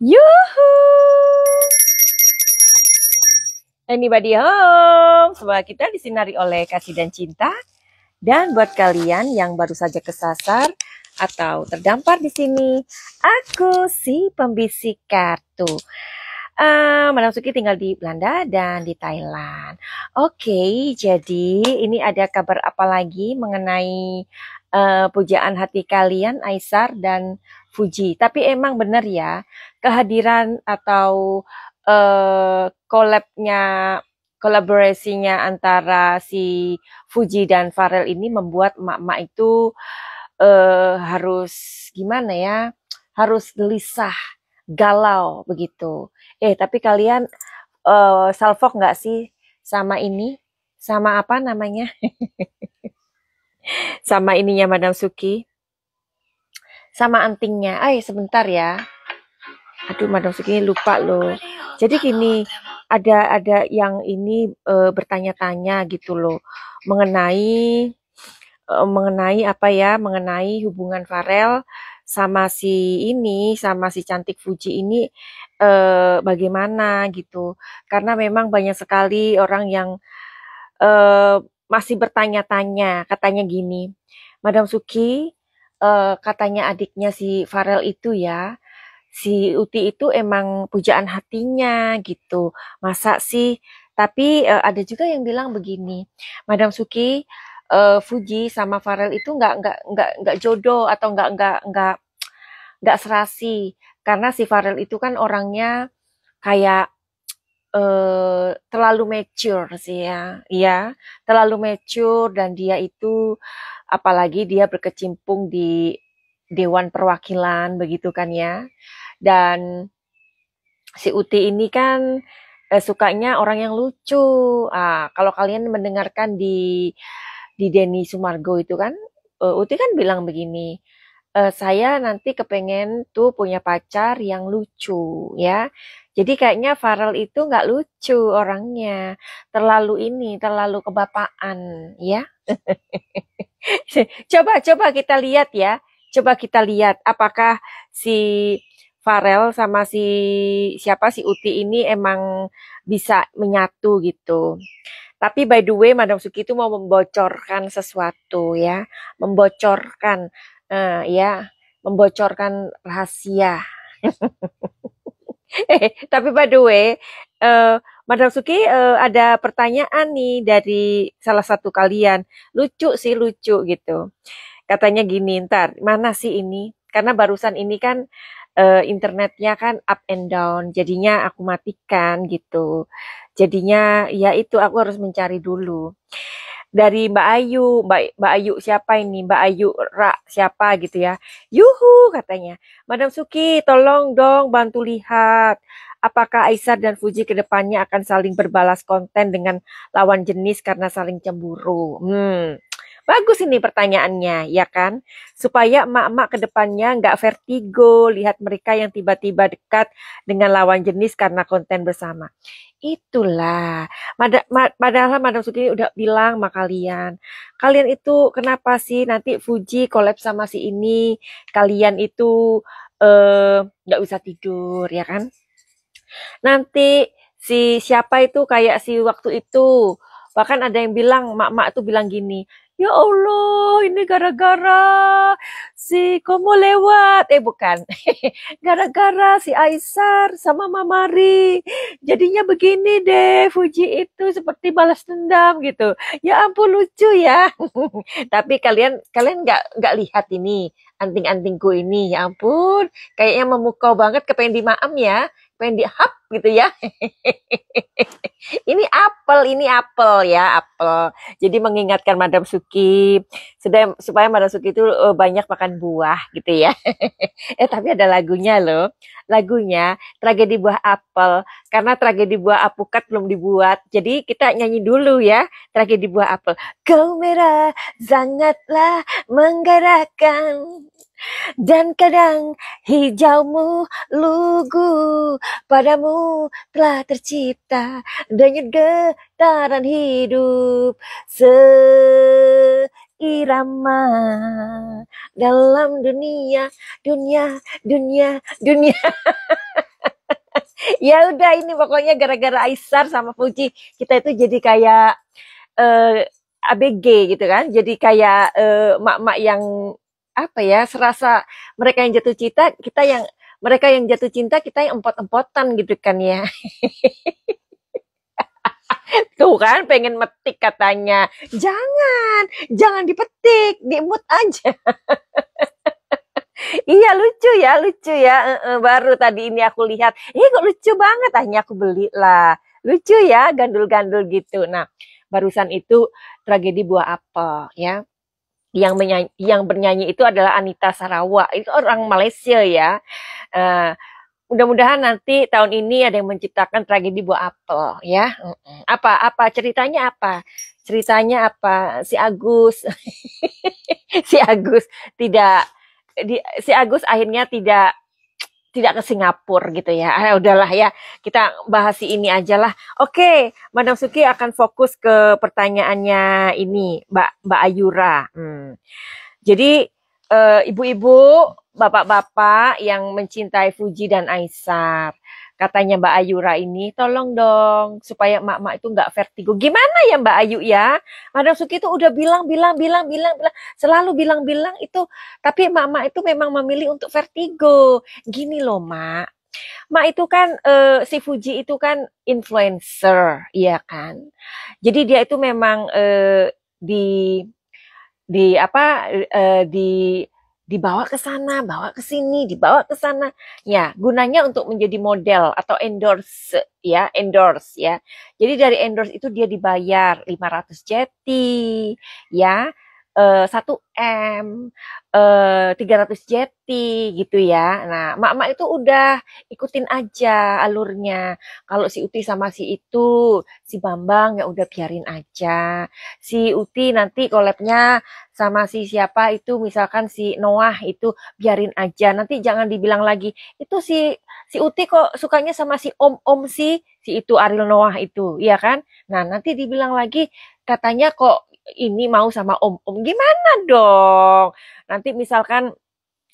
Yuhu! Anybody home? Semoga kita disinari oleh kasih dan cinta. Dan buat kalian yang baru saja kesasar atau terdampar di sini, aku si pembisik kartu. Madam Suki tinggal di Belanda dan di Thailand. Oke, jadi ini ada kabar apa lagi mengenai pujaan hati kalian, Aisar dan Fuji. Tapi emang benar ya, kehadiran atau kolaborasinya antara si Fuji dan Pharrell ini membuat emak-emak itu harus gimana ya, harus gelisah, galau begitu. Tapi kalian salfok nggak sih sama ini, sama apa namanya, sama ininya Madam Suki, sama antingnya. Sebentar ya. Aduh, Madam Suki lupa loh. Jadi gini, ada yang ini bertanya-tanya gitu loh mengenai apa ya, mengenai hubungan Pharrell sama si cantik Fuji ini bagaimana gitu. Karena memang banyak sekali orang yang masih bertanya-tanya, katanya gini, Madam Suki, katanya adiknya si Pharrell itu ya, si Uti itu emang pujaan hatinya gitu. Masa sih? Tapi ada juga yang bilang begini, Madam Suki, Fuji sama Pharrell itu nggak jodoh atau nggak serasi karena si Pharrell itu kan orangnya kayak terlalu mature sih ya, iya, terlalu mature dan dia itu apalagi dia berkecimpung di Dewan Perwakilan begitu kan ya. Dan si Uti ini kan sukanya orang yang lucu. Kalau kalian mendengarkan di Denny Sumargo itu kan, Uti kan bilang begini, saya nanti kepengen tuh punya pacar yang lucu ya. Jadi kayaknya Pharrell itu nggak lucu orangnya, terlalu kebapaan ya. Coba kita lihat ya. Coba kita lihat apakah si Pharrell sama si Uti ini emang bisa menyatu gitu. Tapi by the way, Madam Suki itu mau membocorkan sesuatu ya, membocorkan ya, membocorkan rahasia. Tapi by the way, Madam Suki ada pertanyaan nih dari salah satu kalian. Lucu sih, lucu gitu. Katanya gini, ntar mana sih ini? Karena barusan ini kan internetnya kan up and down, jadinya aku matikan gitu. Jadinya ya itu aku harus mencari dulu. Dari Mbak Ayu siapa ini? Mbak Ayu Ra siapa gitu ya? Yuhu katanya. Madam Suki, tolong dong bantu lihat. Apakah Aisyah dan Fuji kedepannya akan saling berbalas konten dengan lawan jenis karena saling cemburu? Bagus ini pertanyaannya, ya kan? Supaya emak-emak ke depannya nggak vertigo lihat mereka yang tiba-tiba dekat dengan lawan jenis karena konten bersama. Itulah. Padahal Madam Suki udah bilang sama kalian. Kalian itu kenapa sih nanti Fuji collab sama si ini, kalian itu nggak bisa tidur, ya kan? Nanti si siapa itu kayak si waktu itu. Bahkan ada yang bilang, mak-mak tuh bilang gini, ya Allah, ini gara-gara si Komo lewat. Bukan. Gara-gara si Aisar sama Mamari. Jadinya begini deh, Fuji itu seperti balas dendam gitu. Ya ampun lucu ya. Tapi kalian nggak lihat ini anting-antingku ini. Ya ampun, kayaknya memukau banget kepengen dimaam ya. Pengen dihap gitu ya. Ini apel ya, apel. Jadi mengingatkan Madam Suki, supaya Madam Suki itu banyak makan buah gitu ya. Tapi ada lagunya loh. Lagunya Tragedi Buah Apel. Karena tragedi buah apukat belum dibuat. Jadi kita nyanyi dulu ya. Tragedi Buah Apel. Kau merah sangatlah menggerakkan. Dan kadang hijaumu lugu, padamu telah tercipta denyut getaran hidup seirama dalam dunia. Ya udah ini pokoknya gara-gara Aisar sama Fuji kita itu jadi kayak ABG gitu kan. Jadi kayak mak-mak yang apa ya, serasa mereka yang jatuh cinta, kita yang mereka yang jatuh cinta, kita yang empot-empotan gitu kan ya. Tuh kan pengen metik katanya. Jangan, jangan dipetik, diemut aja. Iya lucu ya. Baru tadi ini aku lihat, kok lucu banget, akhirnya aku beli lah. Lucu ya, gandul-gandul gitu. Nah, barusan itu tragedi buah apel ya. Yang bernyanyi itu adalah Anita Sarawak. Itu orang Malaysia ya. Eh, Mudah-mudahan nanti tahun ini ada yang menciptakan tragedi buah apel ya. Apa ceritanya apa? Ceritanya apa? Si Agus si Agus tidak si Agus akhirnya tidak ke Singapura gitu ya. Udahlah ya, kita bahas ini aja lah. Oke, Madam Suki akan fokus ke pertanyaannya ini, Mbak Ayura. Jadi ibu-ibu, bapak-bapak yang mencintai Fuji dan Aisar, katanya Mbak Ayura ini, tolong dong supaya emak-emak itu nggak vertigo. Gimana ya Mbak Ayu ya? Madam Suki itu udah bilang, selalu bilang itu, tapi emak-emak itu memang memilih untuk vertigo. Gini loh, Mak. Mak itu kan si Fuji itu kan influencer, iya kan? Jadi dia itu memang di apa dibawa ke sana, bawa ke sini, dibawa ke sana. Ya, gunanya untuk menjadi model atau endorse ya. Jadi dari endorse itu dia dibayar 500 jeti, ya. 1 M, 300 jeti gitu ya. Nah, mak-mak itu udah ikutin aja alurnya. Kalau si Uti sama si itu, si Bambang ya udah biarin aja. Si Uti nanti collabnya sama si siapa itu, misalkan si Noah itu biarin aja. Nanti jangan dibilang lagi itu si Uti kok sukanya sama si Om si itu Ariel Noah itu, iya kan? Nah, nanti dibilang lagi katanya kok ini mau sama Om. Gimana dong? Nanti misalkan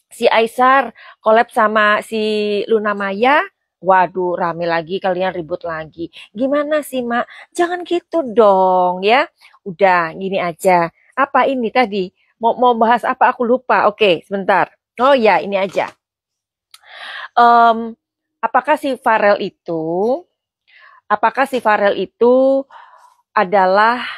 si Aisar collab sama si Luna Maya, waduh rame lagi, kalian ribut lagi. Gimana sih Mak? Jangan gitu dong ya. Udah gini aja. Apa ini tadi? Mau bahas apa aku lupa. Oke, sebentar. Oh ya, ini aja. Em, apakah si Farel itu adalah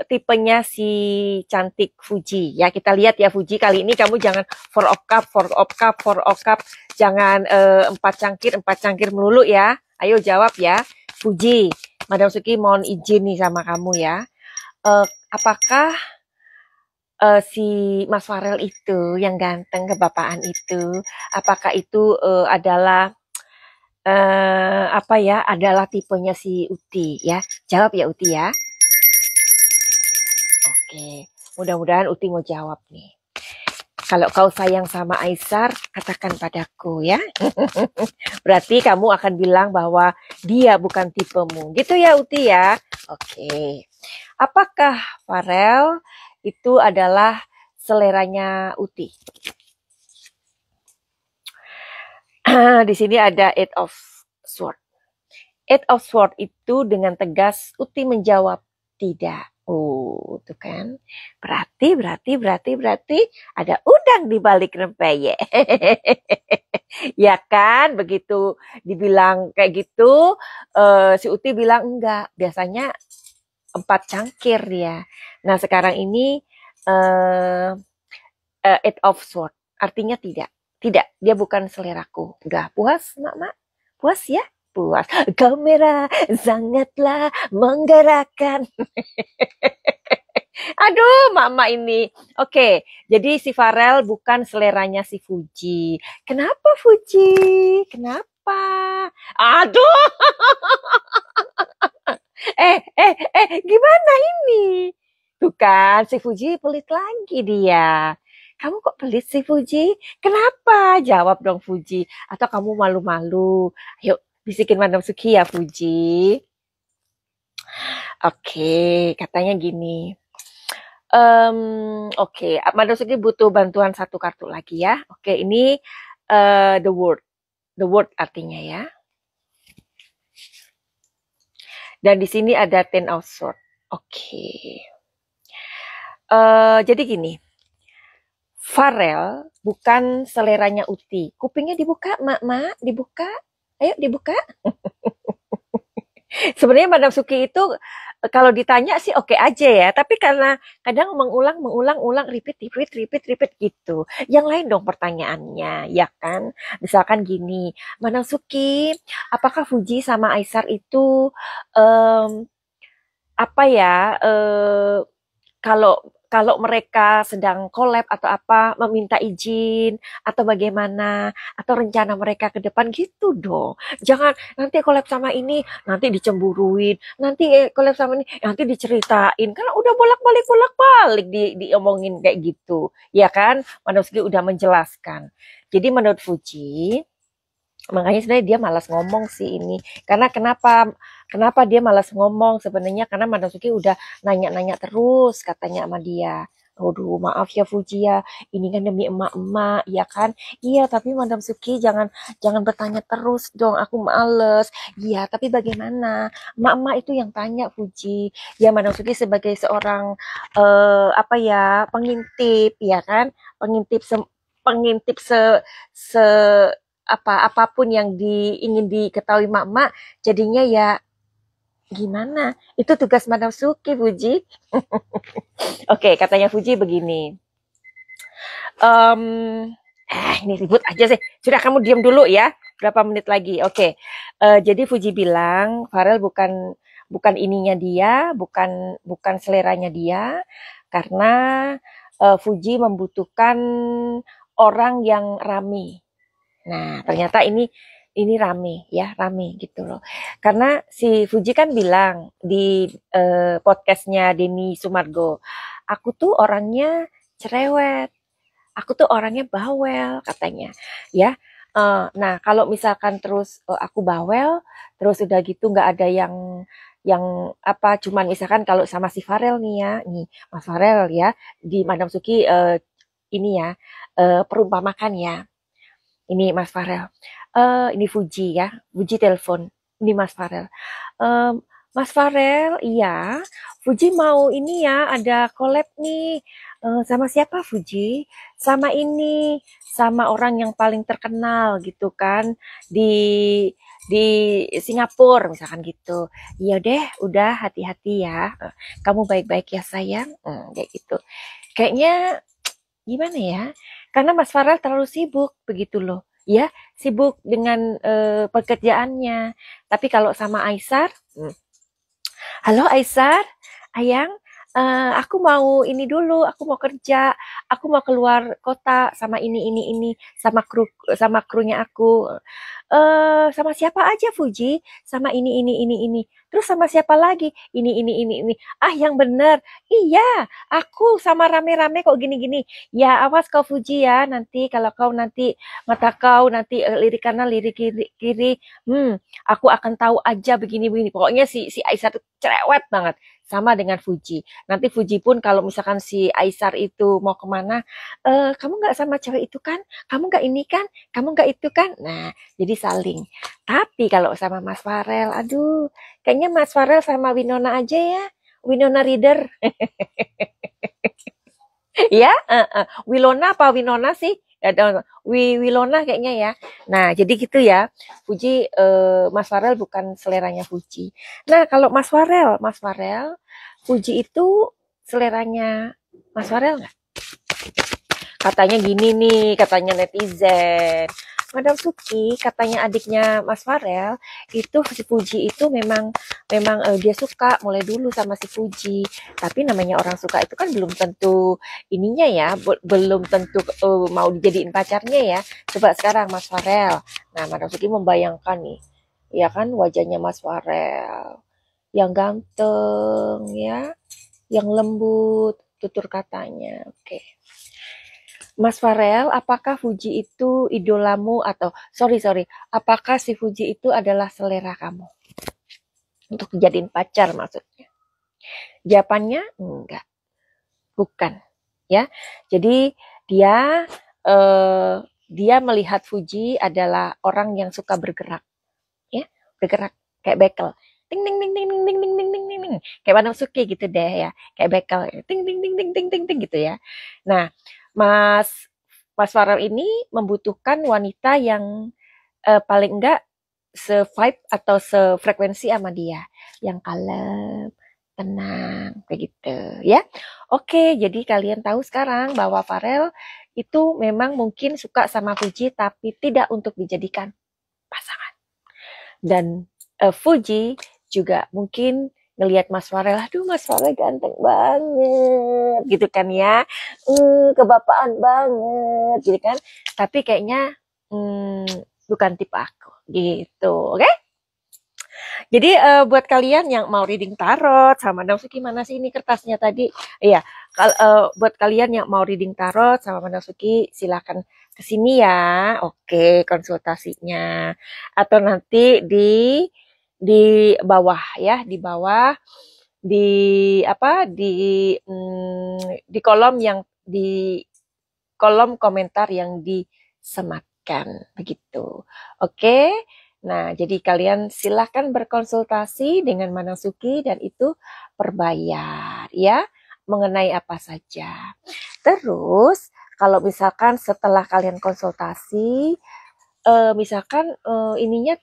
tipenya si cantik Fuji ya, kita lihat ya. Fuji kali ini kamu jangan four of cup, jangan 4 cangkir melulu ya. Ayo jawab ya Fuji. Madam Suki mohon izin nih sama kamu ya. Apakah si Mas Farel itu yang ganteng kebapaan itu, apakah itu adalah apa ya, adalah tipenya si Uti ya? Jawab ya Uti ya. Oke, mudah-mudahan Uti mau jawab nih. Kalau kau sayang sama Aisar, katakan padaku ya. Berarti kamu akan bilang bahwa dia bukan tipemu. Gitu ya Uti ya. Oke. Apakah Farel itu adalah seleranya Uti? Di sini ada Eight of Sword. Eight of Sword itu dengan tegas Uti menjawab tidak. Oh, tuh kan. Berarti ada udang di balik rempeyek. Ya kan, begitu dibilang kayak gitu, si Uti bilang enggak. Biasanya 4 cangkir dia. Nah, sekarang ini Eight of Sword. Artinya tidak. Tidak, dia bukan seleraku. Udah puas, Mak? Puas ya? Puas. Kamera sangatlah menggerakkan. Aduh, mama ini. Oke, jadi si Farel bukan seleranya si Fuji. Kenapa Fuji? Kenapa? Aduh. Gimana ini? Tuh kan, si Fuji pelit lagi dia. Kamu kok pelit sih Fuji? Kenapa? Jawab dong Fuji. Atau kamu malu-malu? Ayo, bisikin Madam Suki ya Fuji. Oke, katanya gini. Oke, Madam Suki butuh bantuan 1 kartu lagi ya. Oke, ini the word. The word artinya ya. Dan di sini ada Ten of Swords. Oke. Jadi gini, Farel bukan seleranya Uti. Kupingnya dibuka, mak, dibuka. Ayo dibuka. Sebenarnya Madam Suki itu kalau ditanya sih oke aja ya, tapi karena kadang mengulang, repeat gitu. Yang lain dong pertanyaannya, ya kan? Misalkan gini, Madam Suki, apakah Fuji sama Aisar itu em, apa ya? Kalau kalau mereka sedang collab atau apa, meminta izin atau bagaimana, atau rencana mereka ke depan gitu dong. Jangan nanti collab sama ini, nanti dicemburuin, nanti collab sama ini, nanti diceritain. Karena udah bolak-balik diomongin kayak gitu, ya kan? Manuski udah menjelaskan. Jadi menurut Fuji, makanya sebenarnya dia malas ngomong sih ini. Karena kenapa dia malas ngomong sebenarnya karena Madasuki udah nanya-nanya terus katanya sama dia. Aduh, maaf ya Fuji ya, ini kan demi emak-emak, ya kan? Iya, tapi Madam Suki jangan jangan bertanya terus dong, aku males. Iya, tapi bagaimana? Emak-emak itu yang tanya Fuji. Ya Madam Suki sebagai seorang apa ya, pengintip, ya kan? Pengintip se apapun yang ingin diketahui mak-mak, jadinya ya gimana? Itu tugas Madam Suki, Fuji. Oke, katanya Fuji begini. Um, ini ribut aja sih. Sudah kamu diam dulu ya. Berapa menit lagi? Oke. Jadi Fuji bilang Farel bukan ininya dia, bukan seleranya dia, karena Fuji membutuhkan orang yang rame. Nah, ternyata ini rame ya, rame gitu loh. Karena si Fuji kan bilang di podcastnya Denny Sumargo, aku tuh orangnya cerewet, aku tuh orangnya bawel katanya, ya. Nah, kalau misalkan terus aku bawel, terus udah gitu nggak ada yang apa, cuman misalkan kalau sama si Farel nih ya, nih Mas Farel ya, di Madam Suki ini ya, perumpamakan ya. Ini Mas Farel. Ini Fuji ya. Fuji telepon. Ini Mas Farel. Mas Farel, iya. Fuji mau ini ya, ada collab nih. Sama siapa Fuji? Sama ini, sama orang yang paling terkenal gitu kan di di Singapura misalkan gitu. Iya deh, udah hati-hati ya. Kamu baik-baik ya sayang. Kayak gitu. Kayaknya gimana ya? Karena Mas Farel terlalu sibuk begitu loh. Ya, sibuk dengan pekerjaannya. Tapi kalau sama Aisar, halo Aisar, Ayang, aku mau ini dulu, aku mau kerja, aku mau keluar kota sama ini, sama krunya aku. Sama siapa aja Fuji? Sama ini. Terus sama siapa lagi? Ini. Ah, yang bener. Iya, aku sama rame-rame kok gini-gini. Ya, awas kau Fuji ya. Nanti kalau kau nanti mata kau nanti lirik kanan, lirik kiri. Aku akan tahu aja begini-begini. Pokoknya si Aisyah tuh cerewet banget. Sama dengan Fuji. Nanti Fuji pun kalau misalkan si Aisar itu mau kemana, kamu nggak sama cewek itu kan? Kamu nggak ini kan? Kamu nggak itu kan? Nah, jadi saling. Tapi kalau sama Mas Farel, aduh, kayaknya Mas Farel sama Winona aja ya. Winona Reader. Ya, Wilona apa Winona sih? Ada Wilona kayaknya ya. Nah, jadi gitu ya. Fuji Mas Farel bukan seleranya Fuji. Nah, kalau Mas Farel, Fuji itu seleranya Mas Farel nggak? Katanya gini nih, katanya netizen. Madam Suki, katanya adiknya Mas Farel, itu si Fuji itu memang dia suka mulai dulu sama si Fuji. Tapi namanya orang suka itu kan belum tentu ininya ya, belum tentu mau dijadiin pacarnya ya. Coba sekarang Mas Farel. Nah, Madam Suki membayangkan nih, ya kan wajahnya Mas Farel yang ganteng ya, yang lembut, tutur katanya. Oke. Mas Farel, apakah Fuji itu idolamu atau sorry, apakah si Fuji itu adalah selera kamu untuk dijadiin pacar maksudnya? Jawabannya enggak, bukan, ya. Jadi dia eh, dia melihat Fuji adalah orang yang suka bergerak, ya, bergerak kayak bekel. ting ting ting ting ting ting ting ting ting ting ting. Kayak Madam Suki gitu deh ya. Kayak bekel ting ting ting ting ting ting ting gitu ya. Nah, Mas Mas Farel ini membutuhkan wanita yang paling enggak se-vibe atau sefrekuensi sama dia, yang kalem, tenang, kayak gitu ya. Oke, jadi kalian tahu sekarang bahwa Farel itu memang mungkin suka sama Fuji tapi tidak untuk dijadikan pasangan. Dan Fuji juga mungkin ngelihat Mas Farel, aduh Mas Farel ganteng banget, gitu kan ya, kebapaan banget, gitu kan. Tapi kayaknya bukan tipe aku, gitu, oke? Jadi buat kalian yang mau reading tarot sama Madam Suki, mana sih ini kertasnya tadi? Iya, buat kalian yang mau reading tarot sama Madam Suki, silakan ke sini ya. Oke, konsultasinya. Atau nanti di bawah ya, di bawah di apa di kolom yang di kolom komentar yang disematkan begitu. Oke. Nah, jadi kalian silahkan berkonsultasi dengan Manasuki dan itu berbayar ya, mengenai apa saja. Terus, kalau misalkan setelah kalian konsultasi, misalkan ininya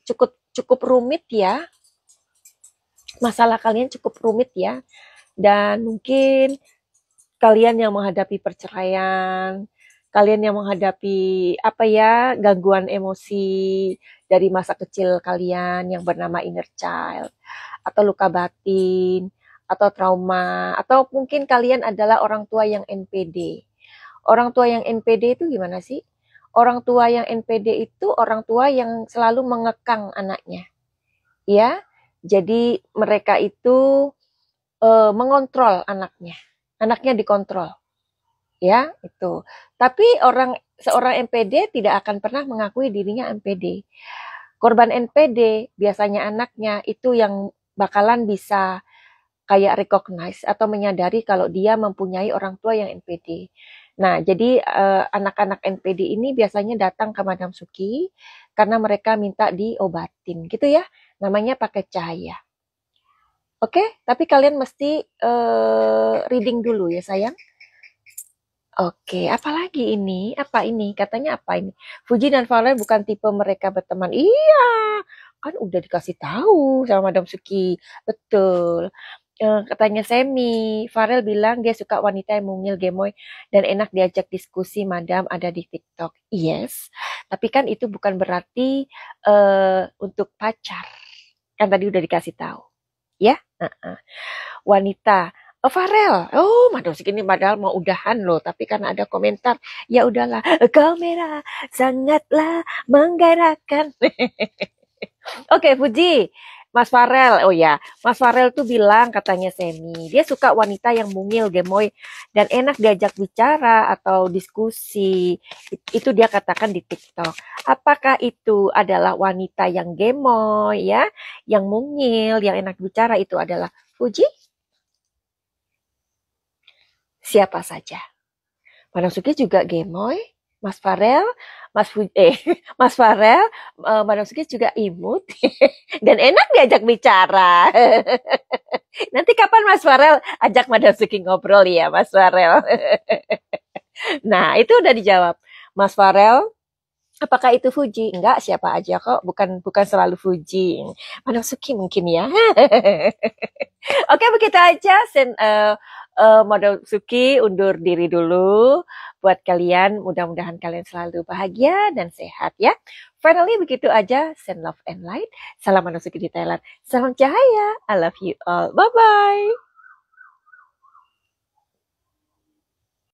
cukup cukup rumit ya, masalah kalian cukup rumit ya, dan mungkin kalian yang menghadapi perceraian, kalian yang menghadapi apa ya, gangguan emosi dari masa kecil kalian yang bernama inner child, atau luka batin, atau trauma, atau mungkin kalian adalah orang tua yang NPD. Orang tua yang NPD itu gimana sih? Orang tua yang NPD itu orang tua yang selalu mengekang anaknya, ya. Jadi mereka itu mengontrol anaknya. Anaknya dikontrol, ya, itu. Tapi seorang NPD tidak akan pernah mengakui dirinya NPD. Korban NPD biasanya anaknya itu yang bakalan bisa kayak recognize atau menyadari kalau dia mempunyai orang tua yang NPD. Nah, jadi anak-anak NPD ini biasanya datang ke Madam Suki karena mereka minta diobatin, gitu ya. Namanya pakai cahaya. Oke, tapi kalian mesti reading dulu ya sayang. Oke, apalagi ini? Apa ini? Katanya apa ini? Fuji dan Farel bukan tipe mereka berteman. Iya, kan udah dikasih tahu sama Madam Suki. Betul. Katanya Semi, Farel bilang dia suka wanita yang mungil, gemoy, dan enak diajak diskusi, Madam ada di TikTok. Yes, tapi kan itu bukan berarti untuk pacar. Kan tadi udah dikasih tahu. Ya, wanita. Oh, Farel, oh Madam Sik ini padahal mau udahan loh, tapi karena ada komentar, ya udahlah, kamera sangatlah menggairahkan. Oke, Fuji, Mas Farel, oh ya, Mas Farel tuh bilang katanya Semi, dia suka wanita yang mungil, gemoy, dan enak diajak bicara atau diskusi. Itu dia katakan di TikTok. Apakah itu adalah wanita yang gemoy ya, yang mungil, yang enak bicara itu adalah Fuji? Siapa saja? Madam Suki juga gemoy, Mas Farel, Mas Farel, Madam Suki juga imut dan enak diajak bicara. Nanti kapan Mas Farel ajak Madam Suki ngobrol ya, Mas Farel? Nah, itu udah dijawab. Mas Farel, apakah itu Fuji? Enggak, siapa aja kok, bukan selalu Fuji. Madam Suki mungkin ya. Oke, begitu aja. Madam Suki undur diri dulu. Buat kalian, mudah-mudahan kalian selalu bahagia dan sehat ya. Finally, begitu aja. Send love and light. Salam Madam Suki di Thailand. Salam cahaya. I love you all. Bye-bye.